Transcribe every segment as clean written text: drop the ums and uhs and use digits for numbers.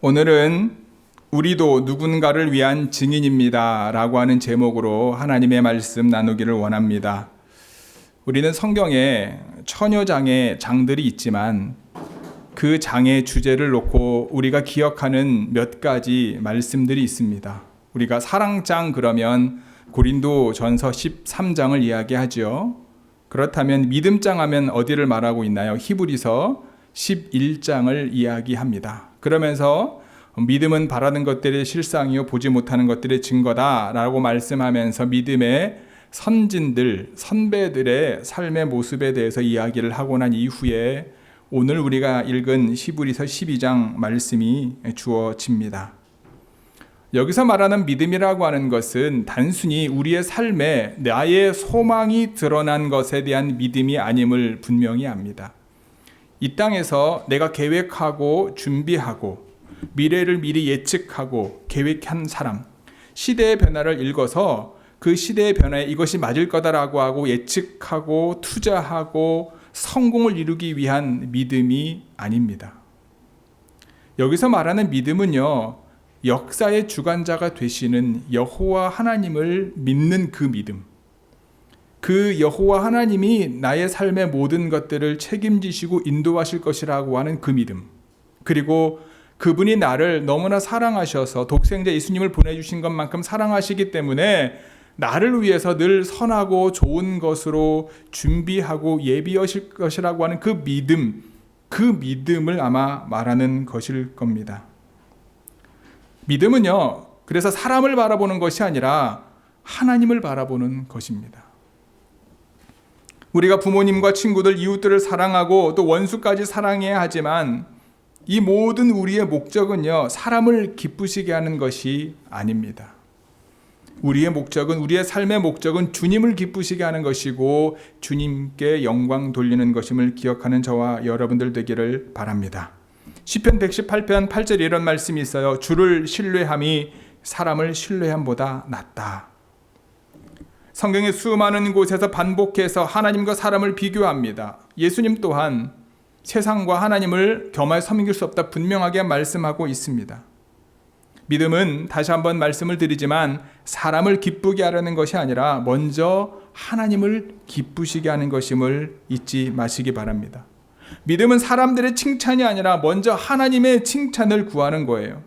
오늘은 우리도 누군가를 위한 증인입니다 라고 하는 제목으로 하나님의 말씀 나누기를 원합니다. 우리는 성경에 처녀장의 장들이 있지만 그 장의 주제를 놓고 우리가 기억하는 몇 가지 말씀들이 있습니다. 우리가 사랑장 그러면 고린도전서 13장을 이야기하죠. 그렇다면 믿음장 하면 어디를 말하고 있나요? 히브리서 11장을 이야기합니다. 그러면서 믿음은 바라는 것들의 실상이요 보지 못하는 것들의 증거다 라고 말씀하면서 믿음의 선진들, 선배들의 삶의 모습에 대해서 이야기를 하고 난 이후에 오늘 우리가 읽은 히브리서 12장 말씀이 주어집니다. 여기서 말하는 믿음이라고 하는 것은 단순히 우리의 삶에 나의 소망이 드러난 것에 대한 믿음이 아님을 분명히 압니다. 이 땅에서 내가 계획하고 준비하고 미래를 미리 예측하고 계획한 사람, 시대의 변화를 읽어서 그 시대의 변화에 이것이 맞을 거다라고 하고 예측하고 투자하고 성공을 이루기 위한 믿음이 아닙니다. 여기서 말하는 믿음은요, 역사의 주관자가 되시는 여호와 하나님을 믿는 그 믿음, 그 여호와 하나님이 나의 삶의 모든 것들을 책임지시고 인도하실 것이라고 하는 그 믿음, 그리고 그분이 나를 너무나 사랑하셔서 독생자 예수님을 보내주신 것만큼 사랑하시기 때문에 나를 위해서 늘 선하고 좋은 것으로 준비하고 예비하실 것이라고 하는 그 믿음을 아마 말하는 것일 겁니다. 믿음은요, 그래서 사람을 바라보는 것이 아니라 하나님을 바라보는 것입니다. 우리가 부모님과 친구들, 이웃들을 사랑하고 또 원수까지 사랑해야 하지만 이 모든 우리의 목적은요, 사람을 기쁘시게 하는 것이 아닙니다. 우리의 목적은, 우리의 삶의 목적은 주님을 기쁘시게 하는 것이고 주님께 영광 돌리는 것임을 기억하는 저와 여러분들 되기를 바랍니다. 시편 118편 8절에 이런 말씀이 있어요. 주를 신뢰함이 사람을 신뢰함보다 낫다. 성경의 수많은 곳에서 반복해서 하나님과 사람을 비교합니다. 예수님 또한 세상과 하나님을 겸하여 섬길 수 없다 분명하게 말씀하고 있습니다. 믿음은 다시 한번 말씀을 드리지만 사람을 기쁘게 하려는 것이 아니라 먼저 하나님을 기쁘시게 하는 것임을 잊지 마시기 바랍니다. 믿음은 사람들의 칭찬이 아니라 먼저 하나님의 칭찬을 구하는 거예요.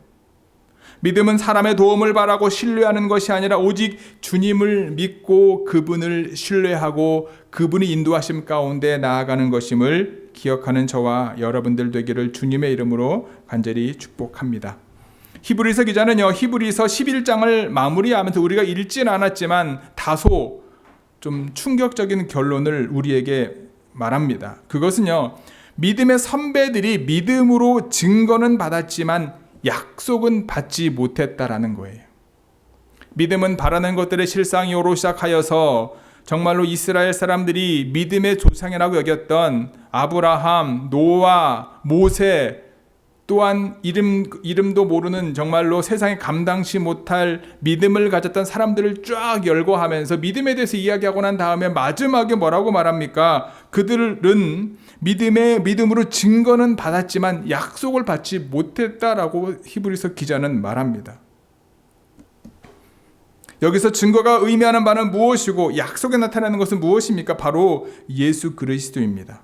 믿음은 사람의 도움을 바라고 신뢰하는 것이 아니라 오직 주님을 믿고 그분을 신뢰하고 그분이 인도하심 가운데 나아가는 것임을 기억하는 저와 여러분들 되기를 주님의 이름으로 간절히 축복합니다. 히브리서 기자는요, 히브리서 11장을 마무리하면서 우리가 읽진 않았지만 다소 좀 충격적인 결론을 우리에게 말합니다. 그것은요, 믿음의 선배들이 믿음으로 증거는 받았지만 약속은 받지 못했다라는 거예요. 믿음은 바라는 것들의 실상이오로 시작하여서 정말로 이스라엘 사람들이 믿음의 조상이라고 여겼던 아브라함, 노아, 모세, 또한 이름도 모르는 정말로 세상에 감당치 못할 믿음을 가졌던 사람들을 쫙 열거하면서 믿음에 대해서 이야기하고 난 다음에 마지막에 뭐라고 말합니까? 그들은 믿음으로 증거는 받았지만 약속을 받지 못했다라고 히브리서 기자는 말합니다. 여기서 증거가 의미하는 바는 무엇이고 약속에 나타나는 것은 무엇입니까? 바로 예수 그리스도입니다.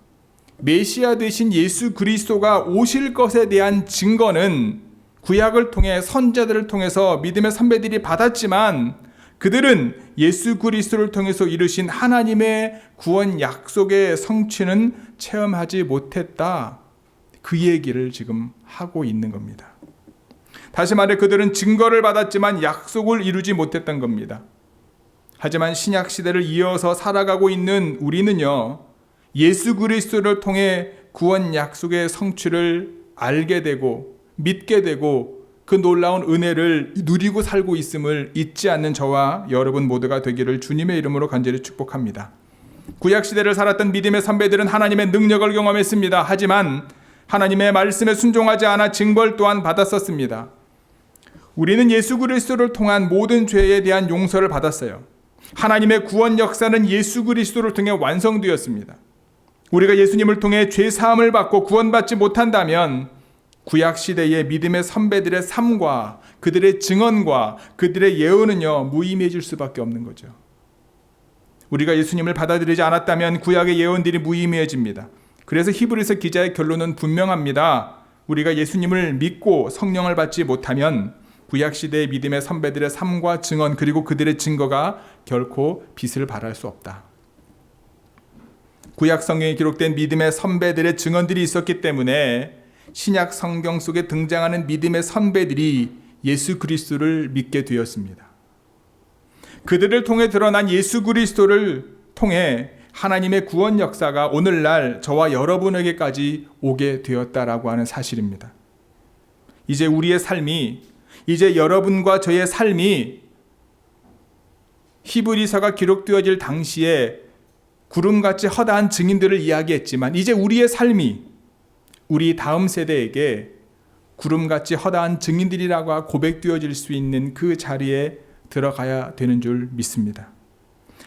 메시아 되신 예수 그리스도가 오실 것에 대한 증거는 구약을 통해 선지자들을 통해서 믿음의 선배들이 받았지만 그들은 예수 그리스도를 통해서 이루신 하나님의 구원 약속의 성취는 체험하지 못했다. 그 얘기를 지금 하고 있는 겁니다. 다시 말해 그들은 증거를 받았지만 약속을 이루지 못했던 겁니다. 하지만 신약 시대를 이어서 살아가고 있는 우리는요, 예수 그리스도를 통해 구원 약속의 성취를 알게 되고 믿게 되고 그 놀라운 은혜를 누리고 살고 있음을 잊지 않는 저와 여러분 모두가 되기를 주님의 이름으로 간절히 축복합니다. 구약시대를 살았던 믿음의 선배들은 하나님의 능력을 경험했습니다. 하지만 하나님의 말씀에 순종하지 않아 징벌 또한 받았었습니다. 우리는 예수 그리스도를 통한 모든 죄에 대한 용서를 받았어요. 하나님의 구원 역사는 예수 그리스도를 통해 완성되었습니다. 우리가 예수님을 통해 죄 사함을 받고 구원받지 못한다면 구약 시대의 믿음의 선배들의 삶과 그들의 증언과 그들의 예언은요, 무의미해질 수밖에 없는 거죠. 우리가 예수님을 받아들이지 않았다면 구약의 예언들이 무의미해집니다. 그래서 히브리서 기자의 결론은 분명합니다. 우리가 예수님을 믿고 성령을 받지 못하면 구약 시대의 믿음의 선배들의 삶과 증언 그리고 그들의 증거가 결코 빛을 발할 수 없다. 구약 성경에 기록된 믿음의 선배들의 증언들이 있었기 때문에 신약 성경 속에 등장하는 믿음의 선배들이 예수 그리스도를 믿게 되었습니다. 그들을 통해 드러난 예수 그리스도를 통해 하나님의 구원 역사가 오늘날 저와 여러분에게까지 오게 되었다라고 하는 사실입니다. 이제 우리의 삶이, 이제 여러분과 저의 삶이 히브리서가 기록되어질 당시에 구름같이 허다한 증인들을 이야기했지만 이제 우리의 삶이 우리 다음 세대에게 구름같이 허다한 증인들이라고 고백되어질 수 있는 그 자리에 들어가야 되는 줄 믿습니다.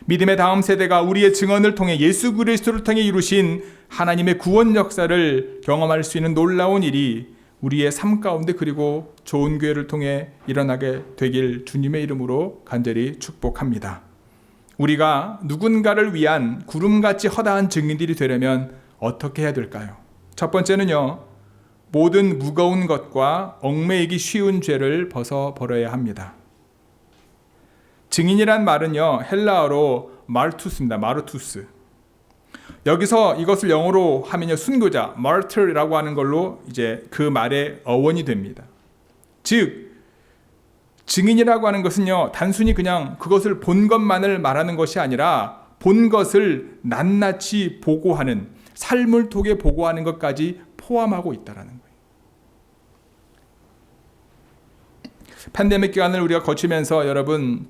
믿음의 다음 세대가 우리의 증언을 통해 예수 그리스도를 통해 이루신 하나님의 구원 역사를 경험할 수 있는 놀라운 일이 우리의 삶 가운데 그리고 좋은 교회를 통해 일어나게 되길 주님의 이름으로 간절히 축복합니다. 우리가 누군가를 위한 구름같이 허다한 증인들이 되려면 어떻게 해야 될까요? 첫 번째는요, 모든 무거운 것과 얽매이기 쉬운 죄를 벗어버려야 합니다. 증인이란 말은요, 헬라어로 마르투스입니다. 마르투스. 여기서 이것을 영어로 하면요, 순교자, martyr이라고 하는 걸로 이제 그 말의 어원이 됩니다. 즉, 증인이라고 하는 것은요, 단순히 그냥 그것을 본 것만을 말하는 것이 아니라 본 것을 낱낱이 보고하는, 삶을 통해 보고하는 것까지 포함하고 있다는 거예요. 팬데믹 기간을 우리가 거치면서 여러분,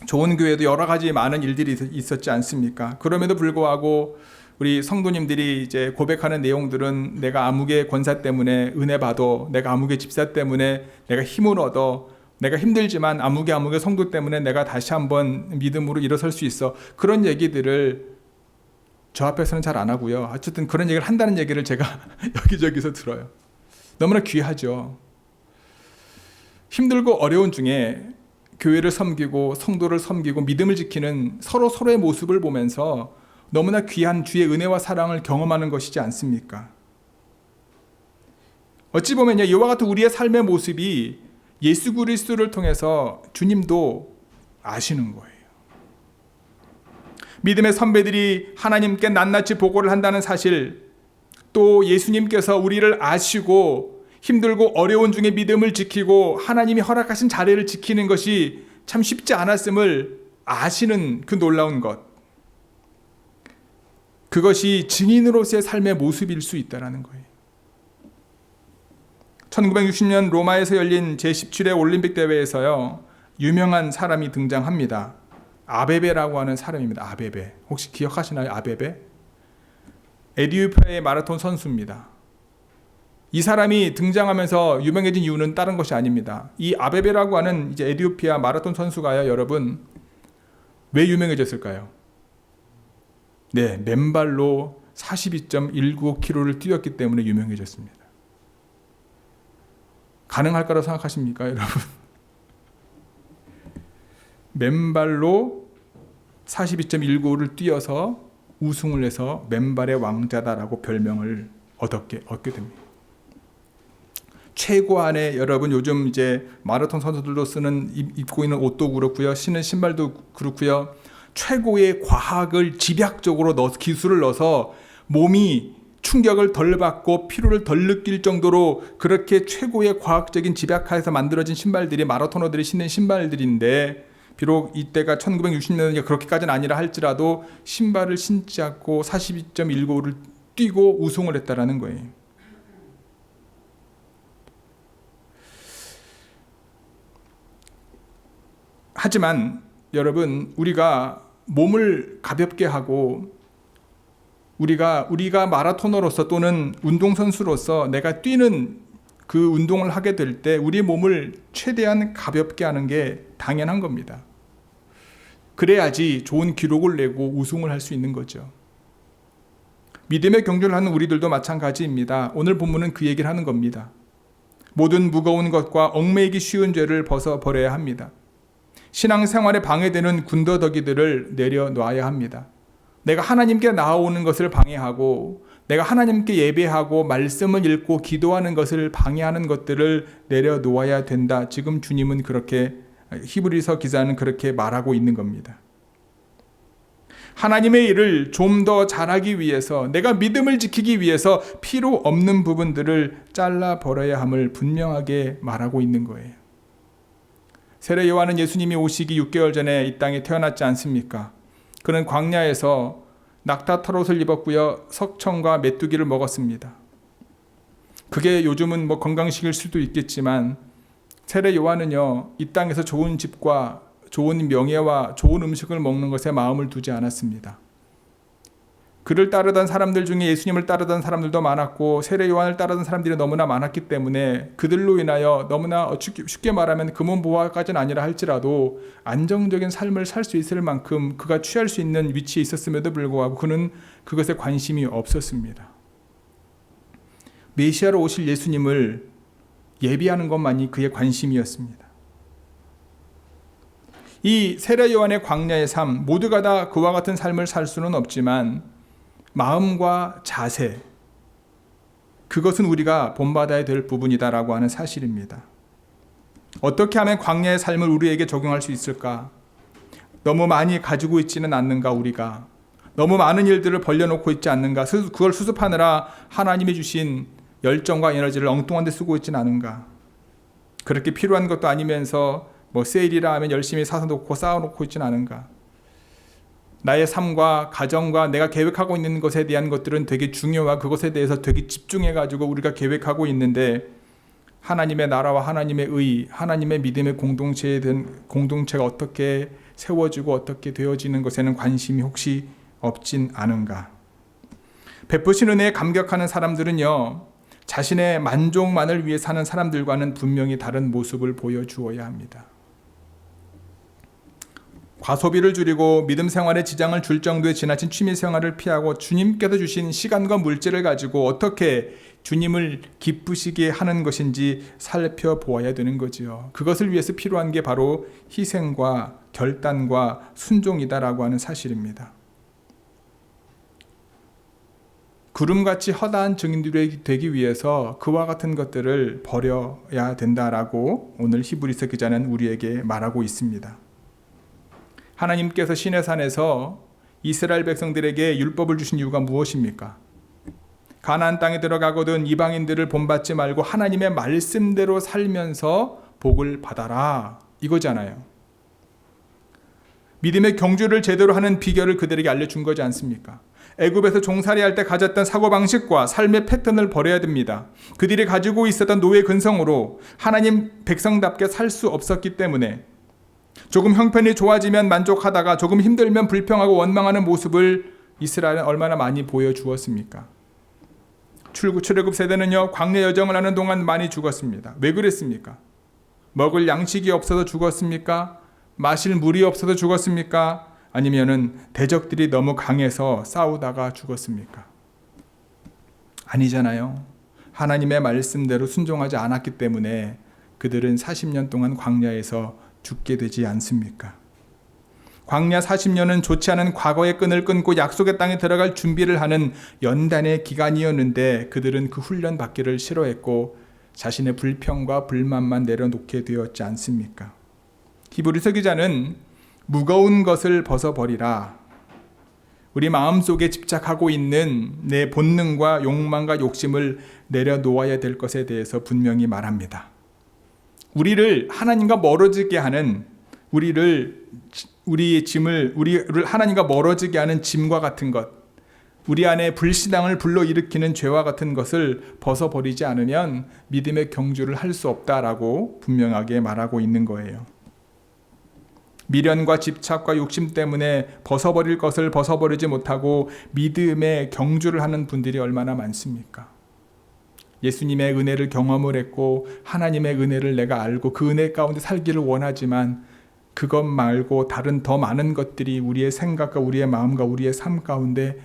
좋은 교회도 여러 가지 많은 일들이 있었지 않습니까? 그럼에도 불구하고 우리 성도님들이 이제 고백하는 내용들은 내가 아무개 권사 때문에 은혜 받아, 내가 아무개 집사 때문에 내가 힘을 얻어, 내가 힘들지만 아무개 성도 때문에 내가 다시 한번 믿음으로 일어설 수 있어. 그런 얘기들을 저 앞에서는 잘 안 하고요. 어쨌든 그런 얘기를 한다는 얘기를 제가 여기저기서 들어요. 너무나 귀하죠. 힘들고 어려운 중에 교회를 섬기고 성도를 섬기고 믿음을 지키는 서로의 모습을 보면서 너무나 귀한 주의 은혜와 사랑을 경험하는 것이지 않습니까? 어찌 보면요, 이와 같은 우리의 삶의 모습이 예수 그리스도를 통해서 주님도 아시는 거예요. 믿음의 선배들이 하나님께 낱낱이 보고를 한다는 사실, 또 예수님께서 우리를 아시고 힘들고 어려운 중에 믿음을 지키고 하나님이 허락하신 자리를 지키는 것이 참 쉽지 않았음을 아시는 그 놀라운 것, 그것이 증인으로서의 삶의 모습일 수 있다는 거예요. 1960년 로마에서 열린 제17회 올림픽 대회에서요, 유명한 사람이 등장합니다. 아베베라고 하는 사람입니다. 아베베. 혹시 기억하시나요? 아베베? 에티오피아의 마라톤 선수입니다. 이 사람이 등장하면서 유명해진 이유는 다른 것이 아닙니다. 이 아베베라고 하는 이제 에티오피아 마라톤 선수가요, 여러분, 왜 유명해졌을까요? 네, 맨발로 42.195km를 뛰었기 때문에 유명해졌습니다. 가능할 거라고 생각하십니까, 여러분? 맨발로 42.195를 뛰어서 우승을 해서 맨발의 왕자다라고 별명을 얻게 됩니다. 최고안에 여러분 요즘 이제 마라톤 선수들도 쓰는 입고 있는 옷도 그렇고요, 신는 신발도 그렇고요, 최고의 과학을 집약적으로 기술을 넣어서 몸이 충격을 덜 받고 피로를 덜 느낄 정도로 그렇게 최고의 과학적인 집약하에서 만들어진 신발들이 마라토너들이 신는 신발들인데, 비록 이때가 1960년이 그렇게까지는 아니라 할지라도 신발을 신지 않고 42.195를 뛰고 우승을 했다라는 거예요. 하지만 여러분, 우리가 몸을 가볍게 하고 우리가 마라토너로서 또는 운동선수로서 내가 뛰는 그 운동을 하게 될 때 우리의 몸을 최대한 가볍게 하는 게 당연한 겁니다. 그래야지 좋은 기록을 내고 우승을 할 수 있는 거죠. 믿음의 경주를 하는 우리들도 마찬가지입니다. 오늘 본문은 그 얘기를 하는 겁니다. 모든 무거운 것과 얽매이기 쉬운 죄를 벗어버려야 합니다. 신앙생활에 방해되는 군더더기들을 내려놔야 합니다. 내가 하나님께 나아오는 것을 방해하고 내가 하나님께 예배하고 말씀을 읽고 기도하는 것을 방해하는 것들을 내려놓아야 된다. 지금 주님은 그렇게, 히브리서 기자는 그렇게 말하고 있는 겁니다. 하나님의 일을 좀 더 잘하기 위해서, 내가 믿음을 지키기 위해서 필요 없는 부분들을 잘라버려야 함을 분명하게 말하고 있는 거예요. 세례 요한은 예수님이 오시기 6개월 전에 이 땅에 태어났지 않습니까? 그는 광야에서 낙타털옷을 입었고요, 석청과 메뚜기를 먹었습니다. 그게 요즘은 건강식일 수도 있겠지만 세례 요한은요, 이 땅에서 좋은 집과 좋은 명예와 좋은 음식을 먹는 것에 마음을 두지 않았습니다. 그를 따르던 사람들 중에 예수님을 따르던 사람들도 많았고 세례 요한을 따르던 사람들이 너무나 많았기 때문에 그들로 인하여 너무나 쉽게 말하면 금은보화까지는 아니라 할지라도 안정적인 삶을 살 수 있을 만큼 그가 취할 수 있는 위치에 있었음에도 불구하고 그는 그것에 관심이 없었습니다. 메시아로 오실 예수님을 예비하는 것만이 그의 관심이었습니다. 이 세례 요한의 광야의 삶, 모두가 다 그와 같은 삶을 살 수는 없지만 마음과 자세, 그것은 우리가 본받아야 될 부분이다라고 하는 사실입니다. 어떻게 하면 광야의 삶을 우리에게 적용할 수 있을까? 너무 많이 가지고 있지는 않는가 우리가? 너무 많은 일들을 벌려놓고 있지 않는가? 그걸 수습하느라 하나님이 주신 열정과 에너지를 엉뚱한 데 쓰고 있지는 않은가? 그렇게 필요한 것도 아니면서 세일이라 하면 열심히 사서 놓고 쌓아놓고 있지는 않은가? 나의 삶과 가정과 내가 계획하고 있는 것에 대한 것들은 되게 중요하고 그것에 대해서 되게 집중해가지고 우리가 계획하고 있는데 하나님의 나라와 하나님의 의, 하나님의 믿음의 공동체가 어떻게 세워지고 어떻게 되어지는 것에는 관심이 혹시 없진 않은가? 베푸신 은혜에 감격하는 사람들은요, 자신의 만족만을 위해 사는 사람들과는 분명히 다른 모습을 보여주어야 합니다. 과소비를 줄이고 믿음 생활에 지장을 줄 정도의 지나친 취미 생활을 피하고 주님께서 주신 시간과 물질을 가지고 어떻게 주님을 기쁘시게 하는 것인지 살펴보아야 되는 거지요. 그것을 위해서 필요한 게 바로 희생과 결단과 순종이다라고 하는 사실입니다. 구름같이 허다한 증인들이 되기 위해서 그와 같은 것들을 버려야 된다라고 오늘 히브리서 기자는 우리에게 말하고 있습니다. 하나님께서 시내산에서 이스라엘 백성들에게 율법을 주신 이유가 무엇입니까? 가나안 땅에 들어가거든 이방인들을 본받지 말고 하나님의 말씀대로 살면서 복을 받아라, 이거잖아요. 믿음의 경주를 제대로 하는 비결을 그들에게 알려준 거지 않습니까? 애굽에서 종살이할 때 가졌던 사고방식과 삶의 패턴을 버려야 됩니다. 그들이 가지고 있었던 노예 근성으로 하나님 백성답게 살 수 없었기 때문에 조금 형편이 좋아지면 만족하다가 조금 힘들면 불평하고 원망하는 모습을 이스라엘은 얼마나 많이 보여주었습니까? 출애굽 세대는요, 광야 여정을 하는 동안 많이 죽었습니다. 왜 그랬습니까? 먹을 양식이 없어서 죽었습니까? 마실 물이 없어서 죽었습니까? 아니면은 대적들이 너무 강해서 싸우다가 죽었습니까? 아니잖아요. 하나님의 말씀대로 순종하지 않았기 때문에 그들은 40년 동안 광야에서 죽게 되지 않습니까? 광야 40년은 좋지 않은 과거의 끈을 끊고 약속의 땅에 들어갈 준비를 하는 연단의 기간이었는데 그들은 그 훈련 받기를 싫어했고 자신의 불평과 불만만 내려놓게 되었지 않습니까? 히브리서 기자는 무거운 것을 벗어버리라. 우리 마음속에 집착하고 있는 내 본능과 욕망과 욕심을 내려놓아야 될 것에 대해서 분명히 말합니다. 우리를 하나님과 멀어지게 하는 우리를 하나님과 멀어지게 하는 짐과 같은 것, 우리 안에 불신앙을 불러일으키는 죄와 같은 것을 벗어버리지 않으면 믿음의 경주를 할 수 없다라고 분명하게 말하고 있는 거예요. 미련과 집착과 욕심 때문에 벗어버릴 것을 벗어버리지 못하고 믿음의 경주를 하는 분들이 얼마나 많습니까? 예수님의 은혜를 경험을 했고 하나님의 은혜를 내가 알고 그 은혜 가운데 살기를 원하지만 그것 말고 다른 더 많은 것들이 우리의 생각과 우리의 마음과 우리의 삶 가운데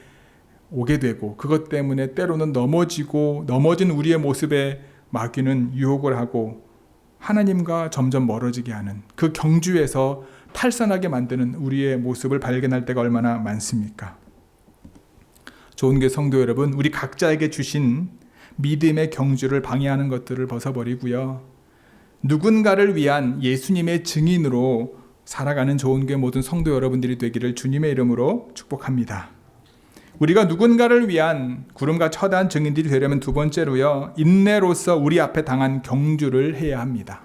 오게 되고 그것 때문에 때로는 넘어진 우리의 모습에 마귀는 유혹을 하고 하나님과 점점 멀어지게 하는 그 경주에서 탈선하게 만드는 우리의 모습을 발견할 때가 얼마나 많습니까? 좋은 교회 성도 여러분, 우리 각자에게 주신 믿음의 경주를 방해하는 것들을 벗어버리고요. 누군가를 위한 예수님의 증인으로 살아가는 좋은 교회 모든 성도 여러분들이 되기를 주님의 이름으로 축복합니다. 우리가 누군가를 위한 구름과 처단 증인들이 되려면 두 번째로요, 인내로서 우리 앞에 당한 경주를 해야 합니다.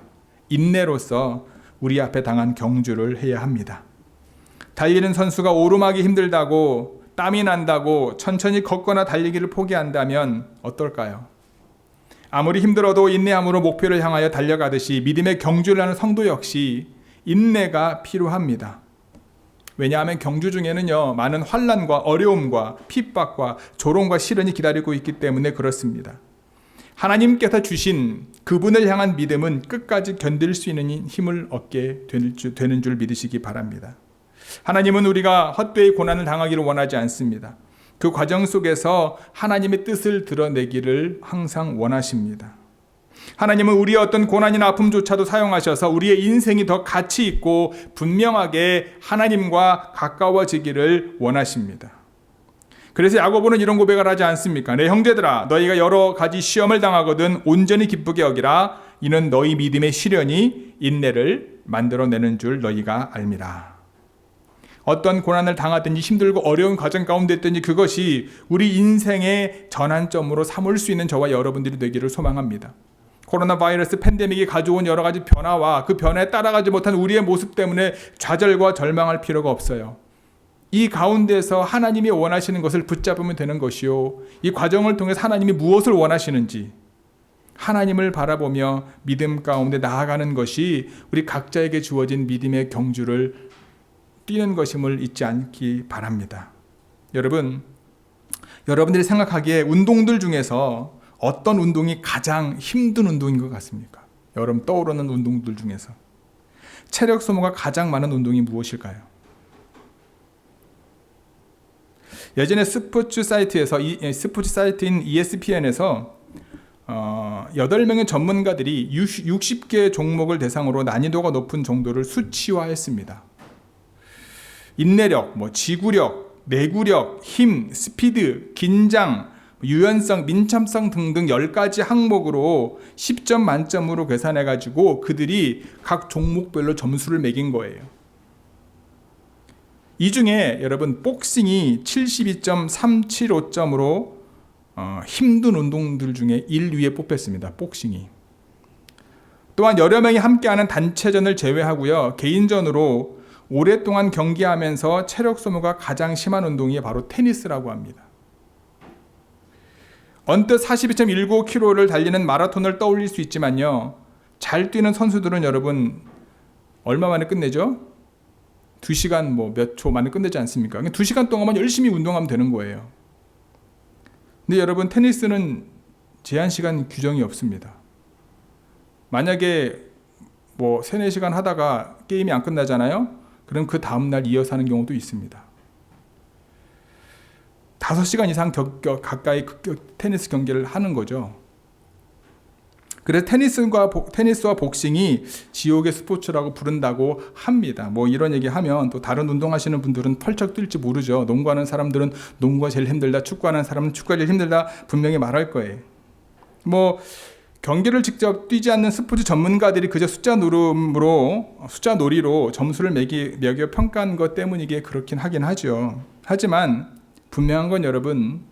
인내로서 우리 앞에 당한 경주를 해야 합니다. 달리는 선수가 오르막이 힘들다고, 땀이 난다고 천천히 걷거나 달리기를 포기한다면 어떨까요? 아무리 힘들어도 인내함으로 목표를 향하여 달려가듯이 믿음의 경주를 하는 성도 역시 인내가 필요합니다. 왜냐하면 경주 중에는요, 많은 환난과 어려움과 핍박과 조롱과 시련이 기다리고 있기 때문에 그렇습니다. 하나님께서 주신 그분을 향한 믿음은 끝까지 견딜 수 있는 힘을 얻게 되는 줄 믿으시기 바랍니다. 하나님은 우리가 헛되이 고난을 당하기를 원하지 않습니다. 그 과정 속에서 하나님의 뜻을 드러내기를 항상 원하십니다. 하나님은 우리의 어떤 고난이나 아픔조차도 사용하셔서 우리의 인생이 더 가치 있고 분명하게 하나님과 가까워지기를 원하십니다. 그래서 야고보는 이런 고백을 하지 않습니까? 내 형제들아, 너희가 여러 가지 시험을 당하거든 온전히 기쁘게 여기라. 이는 너희 믿음의 시련이 인내를 만들어내는 줄 너희가 알미라. 어떤 고난을 당하든지 힘들고 어려운 과정 가운데 있든지 그것이 우리 인생의 전환점으로 삼을 수 있는 저와 여러분들이 되기를 소망합니다. 코로나 바이러스 팬데믹이 가져온 여러 가지 변화와 그 변화에 따라가지 못한 우리의 모습 때문에 좌절과 절망할 필요가 없어요. 이 가운데서 하나님이 원하시는 것을 붙잡으면 되는 것이요, 이 과정을 통해서 하나님이 무엇을 원하시는지 하나님을 바라보며 믿음 가운데 나아가는 것이 우리 각자에게 주어진 믿음의 경주를 뛰는 것임을 잊지 않기 바랍니다. 여러분들이 생각하기에 운동들 중에서 어떤 운동이 가장 힘든 운동인 것 같습니까? 여러분 떠오르는 운동들 중에서 체력 소모가 가장 많은 운동이 무엇일까요? 예전에 스포츠 사이트인 ESPN에서 8명의 전문가들이 60개 종목을 대상으로 난이도가 높은 정도를 수치화했습니다. 인내력, 지구력, 내구력, 힘, 스피드, 긴장, 유연성, 민첩성 등등 10가지 항목으로 10점 만점으로 계산해가지고 그들이 각 종목별로 점수를 매긴 거예요. 이 중에 여러분 복싱이 72.375점으로 힘든 운동들 중에 1위에 뽑혔습니다. 복싱이. 또한 여러 명이 함께하는 단체전을 제외하고요, 개인전으로 오랫동안 경기하면서 체력 소모가 가장 심한 운동이 바로 테니스라고 합니다. 언뜻 42.195km를 달리는 마라톤을 떠올릴 수 있지만요, 잘 뛰는 선수들은 여러분 얼마 만에 끝내죠? 2시간 몇 초 만에 끝내지 않습니까? 2시간 동안만 열심히 운동하면 되는 거예요. 근데 여러분 테니스는 제한시간 규정이 없습니다. 만약에 3-4시간 하다가 게임이 안 끝나잖아요? 그럼 그 다음날 이어서 하는 경우도 있습니다. 5시간 이상 가까이 테니스 경기를 하는 거죠. 그래서 테니스와 복싱이 지옥의 스포츠라고 부른다고 합니다. 이런 얘기하면 또 다른 운동하시는 분들은 펄쩍 뛸지 모르죠. 농구하는 사람들은 농구가 제일 힘들다, 축구하는 사람은 축구가 제일 힘들다 분명히 말할 거예요. 경기를 직접 뛰지 않는 스포츠 전문가들이 그저 숫자 놀이로 점수를 매겨 평가한 것 때문이게 그렇긴 하긴 하죠. 하지만 분명한 건 여러분,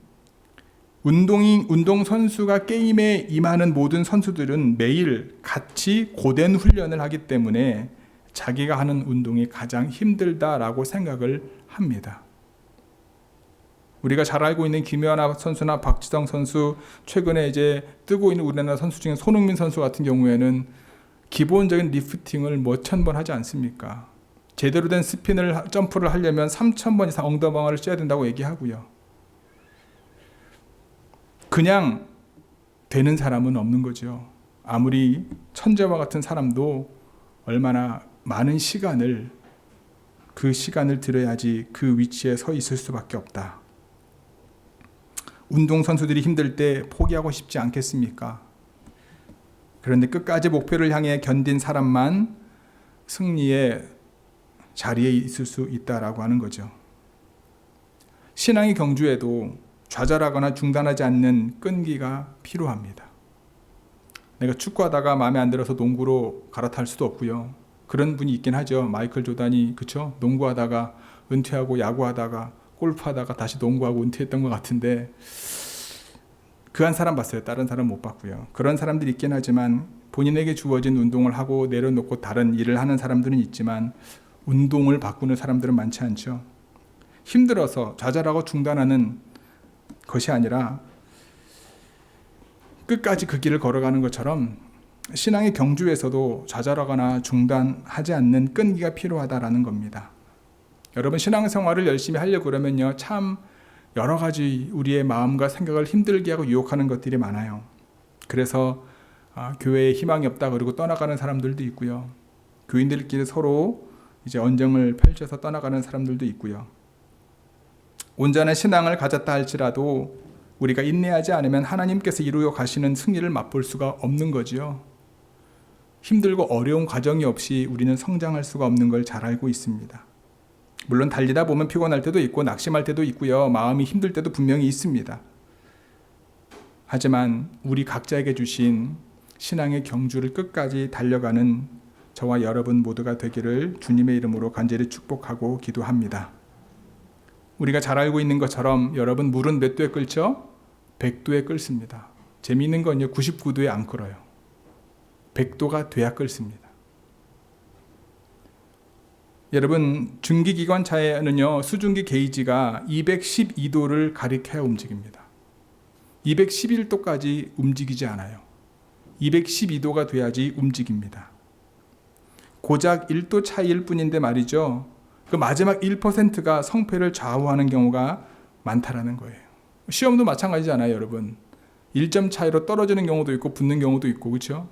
운동선수가 게임에 임하는 모든 선수들은 매일 같이 고된 훈련을 하기 때문에 자기가 하는 운동이 가장 힘들다라고 생각을 합니다. 우리가 잘 알고 있는 김연아 선수나 박지성 선수, 최근에 이제 뜨고 있는 우리나라 선수 중에 손흥민 선수 같은 경우에는 기본적인 리프팅을 몇 천 번 하지 않습니까? 제대로 된 점프를 하려면 3,000번 이상 엉덩방아를 쪄야 된다고 얘기하고요. 그냥 되는 사람은 없는 거죠. 아무리 천재와 같은 사람도 얼마나 많은 시간을 들여야지 그 위치에 서 있을 수밖에 없다. 운동선수들이 힘들 때 포기하고 싶지 않겠습니까? 그런데 끝까지 목표를 향해 견딘 사람만 승리의 자리에 있을 수 있다라고 하는 거죠. 신앙의 경주에도 좌절하거나 중단하지 않는 끈기가 필요합니다. 내가 축구하다가 마음에 안 들어서 농구로 갈아탈 수도 없고요. 그런 분이 있긴 하죠. 마이클 조단이 그쵸? 농구하다가 은퇴하고 야구하다가 골프하다가 다시 농구하고 은퇴했던 것 같은데 그 한 사람 봤어요. 다른 사람 못 봤고요. 그런 사람들이 있긴 하지만 본인에게 주어진 운동을 하고 내려놓고 다른 일을 하는 사람들은 있지만 운동을 바꾸는 사람들은 많지 않죠. 힘들어서 좌절하고 중단하는 것이 아니라 끝까지 그 길을 걸어가는 것처럼 신앙의 경주에서도 좌절하거나 중단하지 않는 끈기가 필요하다라는 겁니다. 여러분 신앙생활을 열심히 하려고 그러면요 참 여러 가지 우리의 마음과 생각을 힘들게 하고 유혹하는 것들이 많아요. 그래서 교회에 희망이 없다 그러고 떠나가는 사람들도 있고요. 교인들끼리 서로 이제 언쟁을 펼쳐서 떠나가는 사람들도 있고요. 온전한 신앙을 가졌다 할지라도 우리가 인내하지 않으면 하나님께서 이루어 가시는 승리를 맛볼 수가 없는 거지요. 힘들고 어려운 과정이 없이 우리는 성장할 수가 없는 걸 잘 알고 있습니다. 물론 달리다 보면 피곤할 때도 있고 낙심할 때도 있고요. 마음이 힘들 때도 분명히 있습니다. 하지만 우리 각자에게 주신 신앙의 경주를 끝까지 달려가는 저와 여러분 모두가 되기를 주님의 이름으로 간절히 축복하고 기도합니다. 우리가 잘 알고 있는 것처럼 여러분 물은 몇 도에 끓죠? 100도에 끓습니다. 재미있는 건요 99도에 안 끓어요. 100도가 돼야 끓습니다. 여러분 증기기관차에는요 수증기 게이지가 212도를 가리켜야 움직입니다. 211도까지 움직이지 않아요. 212도가 돼야지 움직입니다. 고작 1도 차이일 뿐인데 말이죠. 그 마지막 1%가 성패를 좌우하는 경우가 많다라는 거예요. 시험도 마찬가지잖아요, 여러분. 1점 차이로 떨어지는 경우도 있고 붙는 경우도 있고 그렇죠?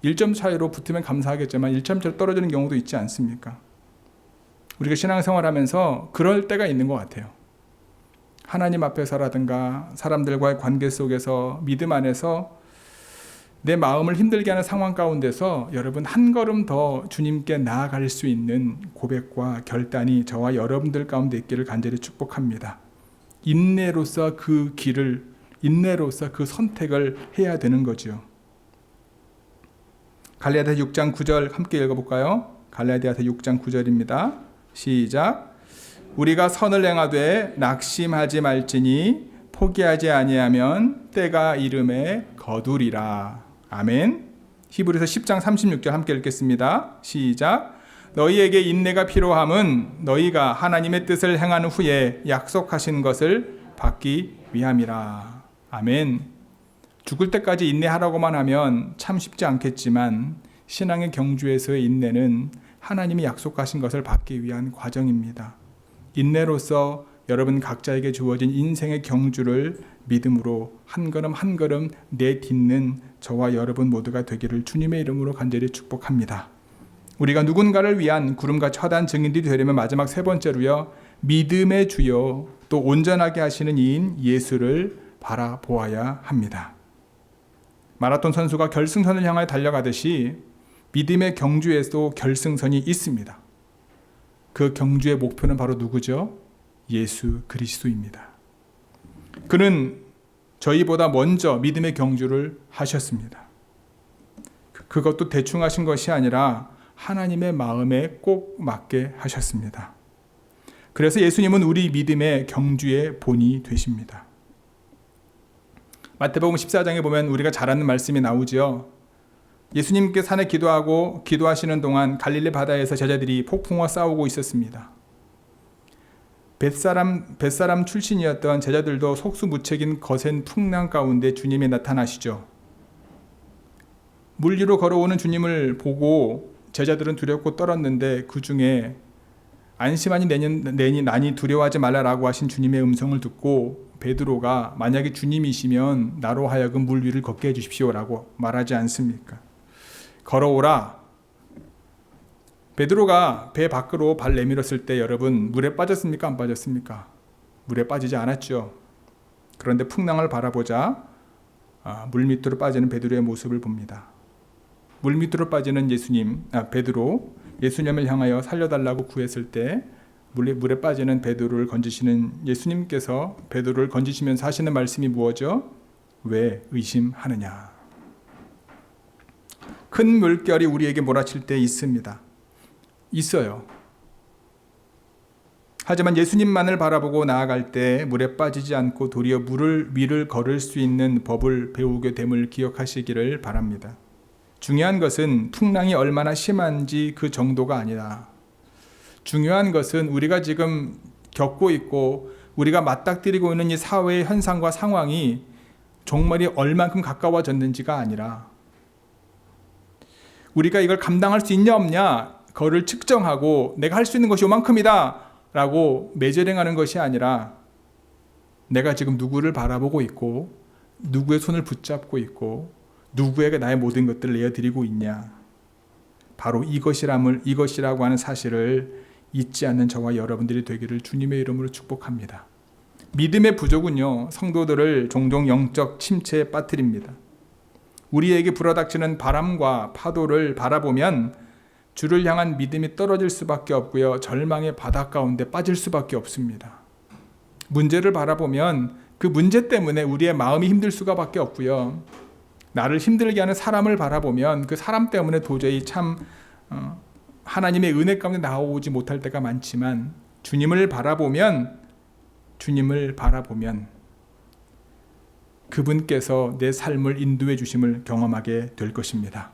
1점 차이로 붙으면 감사하겠지만 1점 차이로 떨어지는 경우도 있지 않습니까? 우리가 신앙생활하면서 그럴 때가 있는 것 같아요. 하나님 앞에서라든가 사람들과의 관계 속에서 믿음 안에서 내 마음을 힘들게 하는 상황 가운데서 여러분 한 걸음 더 주님께 나아갈 수 있는 고백과 결단이 저와 여러분들 가운데 있기를 간절히 축복합니다. 인내로서 그 길을, 인내로서 그 선택을 해야 되는 거죠. 갈라디아서 6장 9절 함께 읽어볼까요? 갈라디아서 6장 9절입니다. 시작. 우리가 선을 행하되 낙심하지 말지니 포기하지 아니하면 때가 이름에 거두리라. 아멘. 히브리서 10장 36절 함께 읽겠습니다. 시작. 너희에게 인내가 필요함은 너희가 하나님의 뜻을 행한 후에 약속하신 것을 받기 위함이라. 아멘. 죽을 때까지 인내하라고만 하면 참 쉽지 않겠지만 신앙의 경주에서의 인내는 하나님이 약속하신 것을 받기 위한 과정입니다. 인내로서 여러분 각자에게 주어진 인생의 경주를 믿음으로 한 걸음 한 걸음 내딛는 저와 여러분 모두가 되기를 주님의 이름으로 간절히 축복합니다. 우리가 누군가를 위한 구름같이 허다한 증인들이 되려면 마지막 세 번째로요. 믿음의 주요 또 온전하게 하시는 이인 예수를 바라보아야 합니다. 마라톤 선수가 결승선을 향하여 달려가듯이 믿음의 경주에도 결승선이 있습니다. 그 경주의 목표는 바로 누구죠? 예수 그리스도입니다. 그는 저희보다 먼저 믿음의 경주를 하셨습니다. 그것도 대충 하신 것이 아니라 하나님의 마음에 꼭 맞게 하셨습니다. 그래서 예수님은 우리 믿음의 경주의 본이 되십니다. 마태복음 14장에 보면 우리가 잘 아는 말씀이 나오죠. 예수님께 산에 기도하고 기도하시는 동안 갈릴리 바다에서 제자들이 폭풍과 싸우고 있었습니다. 벳사람 출신이었던 제자들도 속수무책인 거센 풍랑 가운데 주님이 나타나시죠. 물 위로 걸어오는 주님을 보고 제자들은 두렵고 떨었는데 그 중에 안심하니 내니 나니 두려워하지 말라라고 하신 주님의 음성을 듣고 베드로가 만약에 주님이시면 나로 하여금 물 위를 걷게 해주십시오라고 말하지 않습니까? 걸어오라. 베드로가 배 밖으로 발 내밀었을 때 여러분 물에 빠졌습니까? 안 빠졌습니까? 물에 빠지지 않았죠. 그런데 풍랑을 바라보자 물 밑으로 빠지는 베드로의 모습을 봅니다. 물밑으로 빠지는 베드로, 예수님을 향하여 살려달라고 구했을 때 물에 빠지는 베드로를 건지시는 예수님께서 베드로를 건지시면서 하시는 말씀이 무엇이죠? 왜 의심하느냐? 큰 물결이 우리에게 몰아칠 때 있어요. 하지만 예수님만을 바라보고 나아갈 때 물에 빠지지 않고 도리어 물을 위를 걸을 수 있는 법을 배우게 됨을 기억하시기를 바랍니다. 중요한 것은 풍랑이 얼마나 심한지 그 정도가 아니라, 중요한 것은 우리가 지금 겪고 있고 우리가 맞닥뜨리고 있는 이 사회의 현상과 상황이 종말이 얼만큼 가까워졌는지가 아니라, 우리가 이걸 감당할 수 있냐 없냐 그거를 측정하고 내가 할 수 있는 것이 요만큼이다 라고 매저링하는 것이 아니라, 내가 지금 누구를 바라보고 있고 누구의 손을 붙잡고 있고 누구에게 나의 모든 것들을 내어드리고 있냐, 바로 이것이라고 하는 사실을 잊지 않는 저와 여러분들이 되기를 주님의 이름으로 축복합니다. 믿음의 부족은요, 성도들을 종종 영적 침체에 빠뜨립니다. 우리에게 불어닥치는 바람과 파도를 바라보면 주를 향한 믿음이 떨어질 수밖에 없고요, 절망의 바다 가운데 빠질 수밖에 없습니다. 문제를 바라보면 그 문제 때문에 우리의 마음이 힘들 수밖에 없고요, 나를 힘들게 하는 사람을 바라보면 그 사람 때문에 도저히 하나님의 은혜 가운데 나오지 못할 때가 많지만, 주님을 바라보면 그분께서 내 삶을 인도해 주심을 경험하게 될 것입니다.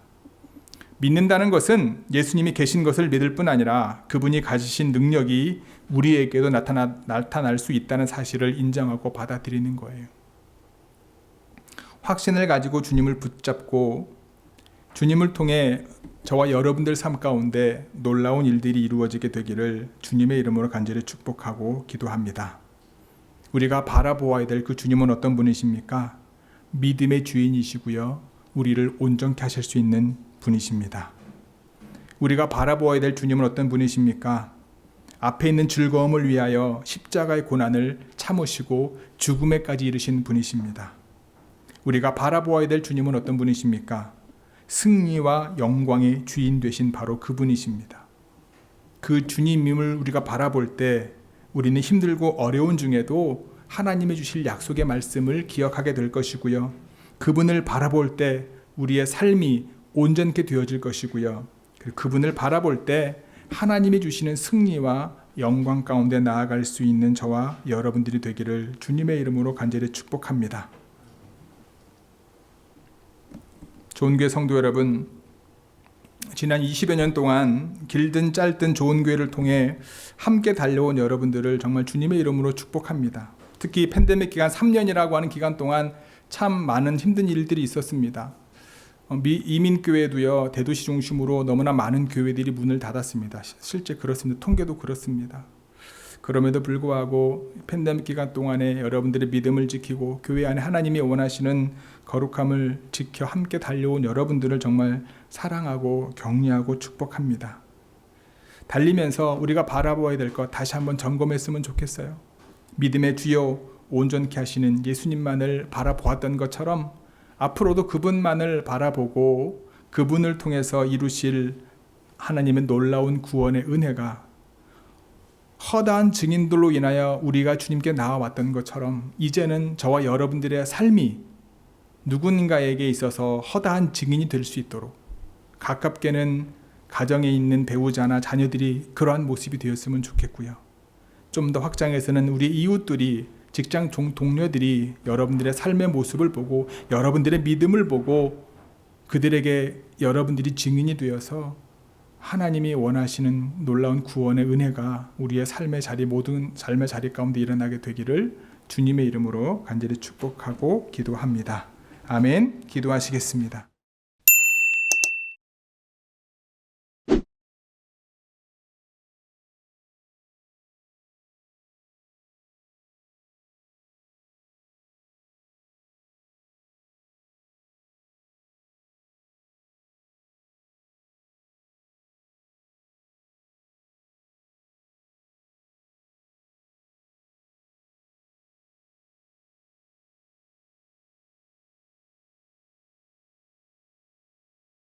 믿는다는 것은 예수님이 계신 것을 믿을 뿐 아니라 그분이 가지신 능력이 우리에게도 나타날 수 있다는 사실을 인정하고 받아들이는 거예요. 확신을 가지고 주님을 붙잡고 주님을 통해 저와 여러분들 삶 가운데 놀라운 일들이 이루어지게 되기를 주님의 이름으로 간절히 축복하고 기도합니다. 우리가 바라보아야 될 그 주님은 어떤 분이십니까? 믿음의 주인이시고요, 우리를 온전케 하실 수 있는 분이십니다. 우리가 바라보아야 될 주님은 어떤 분이십니까? 앞에 있는 즐거움을 위하여 십자가의 고난을 참으시고 죽음에까지 이르신 분이십니다. 우리가 바라보아야 될 주님은 어떤 분이십니까? 승리와 영광의 주인 되신 바로 그분이십니다. 그 주님임을 우리가 바라볼 때 우리는 힘들고 어려운 중에도 하나님이 주실 약속의 말씀을 기억하게 될 것이고요, 그분을 바라볼 때 우리의 삶이 온전케 되어질 것이고요, 그분을 바라볼 때 하나님이 주시는 승리와 영광 가운데 나아갈 수 있는 저와 여러분들이 되기를 주님의 이름으로 간절히 축복합니다. 좋은 교회 성도 여러분, 지난 20여 년 동안 길든 짧든 좋은 교회를 통해 함께 달려온 여러분들을 정말 주님의 이름으로 축복합니다. 특히 팬데믹 기간 3년이라고 하는 기간 동안 참 많은 힘든 일들이 있었습니다. 이민교회도요, 대도시 중심으로 너무나 많은 교회들이 문을 닫았습니다. 실제 그렇습니다. 통계도 그렇습니다. 그럼에도 불구하고 팬데믹 기간 동안에 여러분들의 믿음을 지키고 교회 안에 하나님이 원하시는 거룩함을 지켜 함께 달려온 여러분들을 정말 사랑하고 격려하고 축복합니다. 달리면서 우리가 바라보아야 될 것 다시 한번 점검했으면 좋겠어요. 믿음의 주요 온전케 하시는 예수님만을 바라보았던 것처럼 앞으로도 그분만을 바라보고 그분을 통해서 이루실 하나님의 놀라운 구원의 은혜가 허다한 증인들로 인하여 우리가 주님께 나와왔던 것처럼 이제는 저와 여러분들의 삶이 누군가에게 있어서 허다한 증인이 될 수 있도록, 가깝게는 가정에 있는 배우자나 자녀들이 그러한 모습이 되었으면 좋겠고요, 좀 더 확장해서는 우리 이웃들이, 직장 동료들이 여러분들의 삶의 모습을 보고 여러분들의 믿음을 보고 그들에게 여러분들이 증인이 되어서 하나님이 원하시는 놀라운 구원의 은혜가 우리의 모든 삶의 자리 가운데 일어나게 되기를 주님의 이름으로 간절히 축복하고 기도합니다. 아멘. 기도하시겠습니다.